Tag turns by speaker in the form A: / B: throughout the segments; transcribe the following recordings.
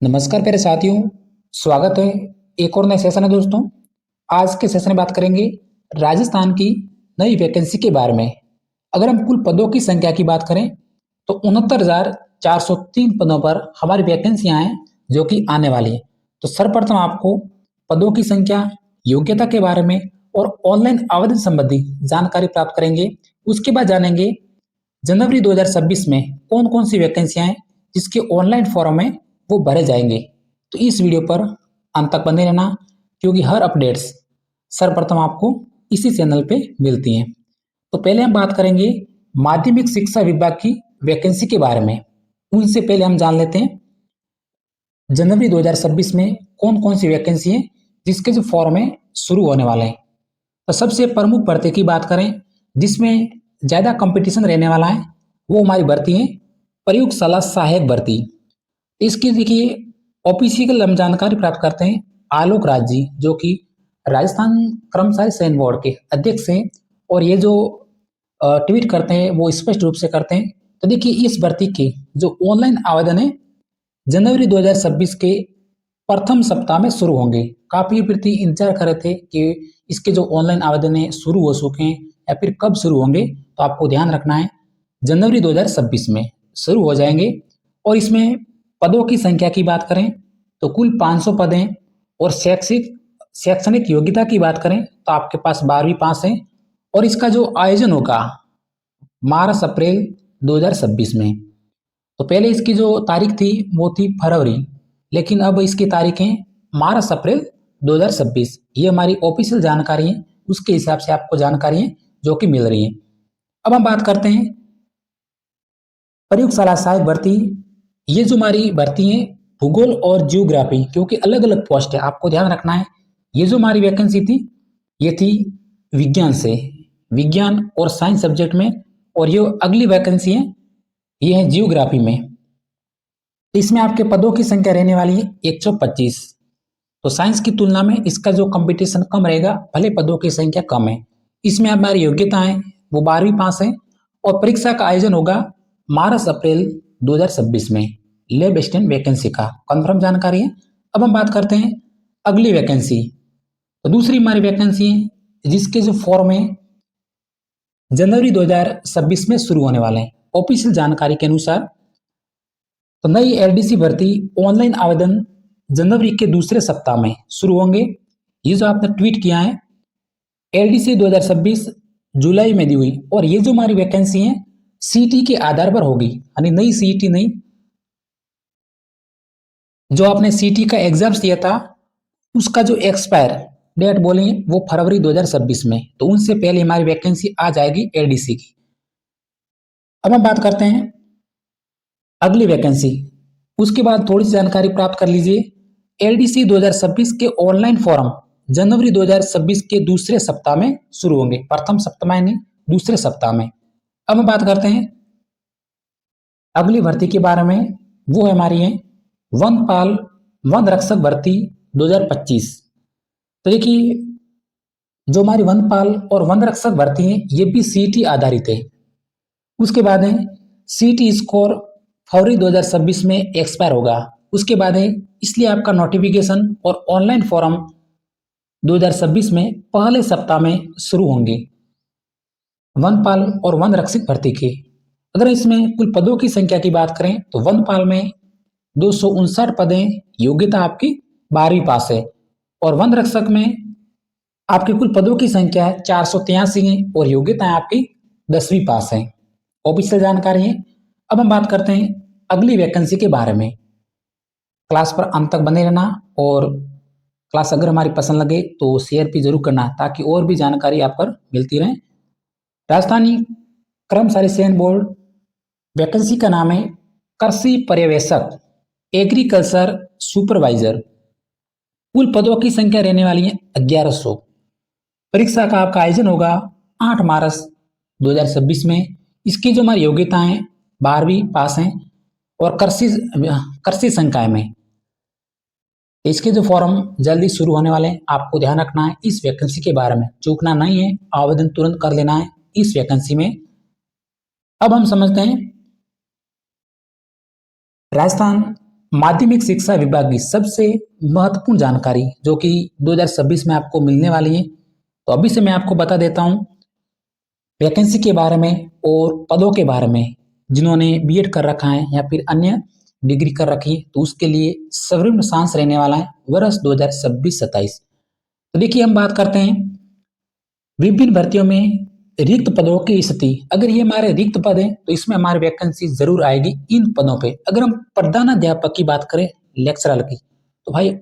A: नमस्कार प्यारे साथियों, स्वागत है एक और नए सेशन है दोस्तों। आज के सेशन में बात करेंगे राजस्थान की नई वैकेंसी के बारे में। अगर हम कुल पदों की संख्या की बात करें तो 69,403 पदों पर हमारी वैकेंसियां हैं जो कि आने वाली हैं। तो सर्वप्रथम आपको पदों की संख्या, योग्यता के बारे में और ऑनलाइन आवेदन संबंधी जानकारी प्राप्त करेंगे। उसके बाद जानेंगे जनवरी 2026 में कौन कौन सी वैकेंसियां हैं जिसके ऑनलाइन फॉर्म है वो भरे जाएंगे। तो इस वीडियो पर अंत तक बने रहना, क्योंकि हर अपडेट्स सर्वप्रथम आपको इसी चैनल पे मिलती हैं। तो पहले हम बात करेंगे माध्यमिक शिक्षा विभाग की वैकेंसी के बारे में। उनसे पहले हम जान लेते हैं जनवरी 2026 में कौन कौन सी वैकेंसी है जिसके जो फॉर्म है शुरू होने वाले हैं। तो सबसे प्रमुख भर्ती की बात करें जिसमें ज्यादा कंपटीशन रहने वाला है, वो हमारी भर्ती है प्रयोगशाला सहायक भर्ती। इसकी देखिए ओपीसी की हम जानकारी प्राप्त करते हैं आलोक राज जी, जो कि राजस्थान कर्मचारी चयन बोर्ड के अध्यक्ष हैं। और ये जो ट्वीट करते हैं वो स्पष्ट रूप से करते हैं। तो देखिए इस भर्ती के जो ऑनलाइन आवेदन है जनवरी 2026 के प्रथम सप्ताह में शुरू होंगे। काफी प्रति इंतजार कर रहे थे कि इसके जो ऑनलाइन आवेदन है शुरू हो चुके हैं या फिर कब शुरू होंगे। तो आपको ध्यान रखना है जनवरी 2026 में शुरू हो जाएंगे। और इसमें पदों की संख्या की बात करें तो कुल 500 पद हैं। और शैक्षणिक योग्यता की बात करें तो आपके पास 12वीं पास है। और इसका जो आयोजन होगा मार्च अप्रैल 2026 में। तो पहले इसकी जो तारीख थी वो थी फरवरी, लेकिन अब इसकी तारीखें मार्च अप्रैल 2026। ये हमारी ऑफिशियल जानकारी है, उसके हिसाब से आपको जानकारी है जो कि मिल रही है। अब हम बात करते हैं प्रयोगशाला सहायक भर्ती। ये जो हमारी भर्ती है भूगोल और जियोग्राफी, क्योंकि अलग अलग पोस्ट है, आपको ध्यान रखना है। ये जो हमारी वैकेंसी थी ये थी विज्ञान से, विज्ञान और साइंस सब्जेक्ट में। और ये अगली वैकेंसी है ये है जियोग्राफी में। इसमें आपके पदों की संख्या रहने वाली है 125। तो साइंस की तुलना में इसका जो कंपटीशन कम रहेगा, भले पदों की संख्या कम है। इसमें हमारी योग्यता है वो 12वीं पास है। और परीक्षा का आयोजन होगा मार्च अप्रैल 2026 में। लैब असिस्टेंट वैकेंसी का कंफर्म जानकारी है। अब हम बात करते हैं अगली वैकेंसी। तो दूसरी हमारी वैकेंसी है जिसके जो फॉर्म है जनवरी 2026 में शुरू होने वाले हैं ऑफिशियल जानकारी के अनुसार। तो नई एलडीसी भर्ती ऑनलाइन आवेदन जनवरी के दूसरे सप्ताह में शुरू होंगे। ये जो आपने ट्वीट किया है एलडीसी 2026 जुलाई में दी हुई। और ये जो हमारी वैकेंसी है सीटी के आधार पर होगी, यानी नई सीटी नहीं, जो आपने सीटी का एग्जाम दिया था उसका जो एक्सपायर डेट बोलेंगे वो फरवरी 2026 में। तो उनसे पहले हमारी वैकेंसी आ जाएगी एलडीसी की। अब हम बात करते हैं अगली वैकेंसी। उसके बाद थोड़ी सी जानकारी प्राप्त कर लीजिए। एलडीसी 2026 के ऑनलाइन फॉर्म जनवरी 2026 के दूसरे सप्ताह में शुरू होंगे, प्रथम सप्ताह में नहीं, दूसरे सप्ताह में। अब हम बात करते हैं अगली भर्ती के बारे में। वो है हमारी है वनपाल वन रक्षक भर्ती 2025। तो देखिए जो हमारी वनपाल और वन रक्षक भर्ती है ये भी सीटी आधारित है। उसके बाद है सीटी स्कोर फरवरी 2026 में एक्सपायर होगा। उसके बाद है, इसलिए आपका नोटिफिकेशन और ऑनलाइन फॉर्म 2026 में पहले सप्ताह में शुरू होंगे वनपाल और वन रक्षक भर्ती के। अगर इसमें कुल पदों की संख्या की बात करें तो वनपाल में 259 पद हैं, योग्यता आपकी 12वीं पास है। और वन रक्षक में आपके कुल पदों की संख्या 483 है और योग्यता है आपकी 10वीं पास है। ऑफिशियल जानकारी है। अब हम बात करते हैं अगली वैकेंसी के बारे में। क्लास पर अंत तक बने रहना, और क्लास अगर हमारी पसंद लगे तो शेयर भी जरूर करना ताकि और भी जानकारी आप पर मिलती रहे। राजस्थानी कर्मचारी चयन बोर्ड वैकेंसी का नाम है कृषि पर्यवेक्षक, एग्रीकल्चर सुपरवाइजर। कुल पदों की संख्या रहने वाली है 1100। परीक्षा का आपका आयोजन होगा 8 मार्च 2026 में। इसकी जो हमारी योग्यता है 12वीं पास है और कृषि कृषि संकाय में। इसके जो फॉर्म जल्दी शुरू होने वाले हैं, आपको ध्यान रखना है इस वैकेंसी के बारे में, चूकना नहीं है, आवेदन तुरंत कर लेना है इस वैकेंसी में। अब हम समझते हैं राजस्थान माध्यमिक शिक्षा विभाग की सबसे महत्वपूर्ण जानकारी जो कि 2026 में आपको मिलने वाली है, तो अभी से मैं आपको बता देता हूँ वैकेंसी के बारे में और पदों के बारे में। जिन्होंने बीएड कर रखा है या फिर अन्य डिग्री कर रखी है, तो उसके लिए सर्वनिम्न सांस रहने वाला है वर्ष 2026-27। तो देखिए, हम बात करते हैं विभिन्न भर्तियों में रिक्त पदों की स्थिति। अगर ये हमारे रिक्त पद हैं तो इसमें हमारी वैकेंसी जरूर आएगी इन पदों पे। अगर हम प्रधानाध्यापक की बात करें, लेक्चरर की, तो भाई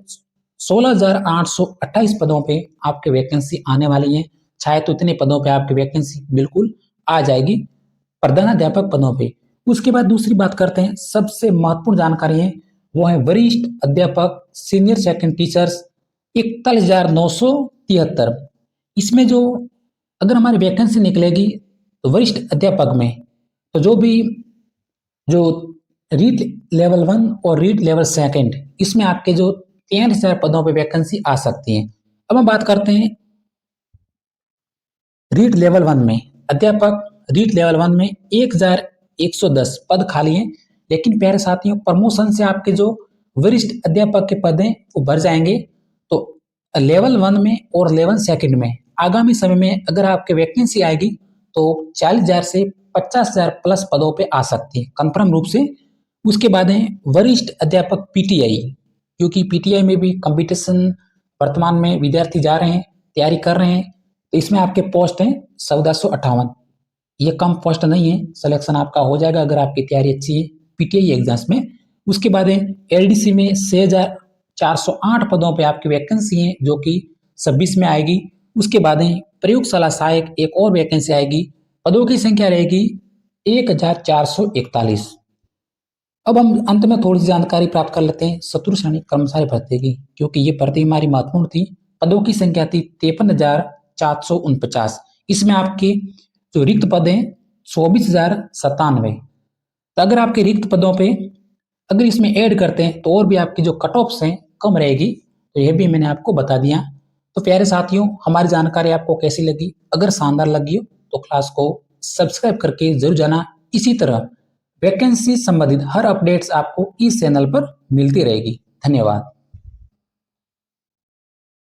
A: 16,828 पदों पे आपके वैकेंसी आने वाली है। चाहे तो इतने पदों पे आपकी वैकेंसी बिल्कुल आ जाएगी प्रधानाध्यापक पदों पे। उसके बाद दूसरी बात करते हैं, सबसे महत्वपूर्ण जानकारी है वो है वरिष्ठ अध्यापक सीनियर सेकेंड टीचर्स 41,973। इसमें जो अगर हमारी वैकेंसी निकलेगी तो वरिष्ठ अध्यापक में, तो जो रीट लेवल 1 और रीट लेवल 2 इसमें आपके जो 43,000 पदों पे वैकेंसी आ सकती है। अब हम बात करते हैं रीट लेवल 1 में अध्यापक। रीट लेवल 1 में 1,110 पद खाली हैं, लेकिन प्यारे साथियों प्रमोशन से आपके जो वरिष्ठ अध्यापक के पद हैं वो भर जाएंगे। तो लेवल 1 में और लेवल 2 में आगामी समय में अगर आपके वैकेंसी आएगी तो 40,000 से 50,000 प्लस पदों पे आ सकती है कंफर्म रूप से। उसके बाद है वरिष्ठ अध्यापक पीटीआई, क्योंकि पीटीआई में भी कंपटीशन वर्तमान में विद्यार्थी जा रहे हैं, तैयारी कर रहे हैं, तो इसमें आपके पोस्ट हैं 1458। ये कम पोस्ट नहीं है, सिलेक्शन आपका हो जाएगा अगर आपकी तैयारी अच्छी है पीटीआई एग्जाम्स में। उसके बाद है एलडीसी में 6,408 पदों पे आपकी वैकेंसी है जो कि 26 में आएगी। उसके बाद है प्रयोगशाला सहायक, एक और वैकेंसी आएगी, पदों की संख्या रहेगी 1,441। अब हम अंत में थोड़ी सी जानकारी प्राप्त कर लेते हैं चतुर्थ श्रेणी कर्मचारी भर्ती की, क्योंकि ये भर्ती हमारी महत्वपूर्ण थी। पदों की संख्या थी 53,449। इसमें आपके जो रिक्त पद हैं 24,097। तो अगर आपके रिक्त पदों पे अगर इसमें ऐड करते हैं तो और भी आपकी जो कट ऑफ्स हैं कम रहेगी। तो यह भी मैंने आपको बता दिया। तो प्यारे साथियों, हमारी जानकारी आपको कैसी लगी? अगर शानदार लगी हो तो क्लास को सब्सक्राइब करके जरूर जाना। इसी तरह वैकेंसी संबंधित हर अपडेट्स आपको इस चैनल पर मिलती रहेगी। धन्यवाद।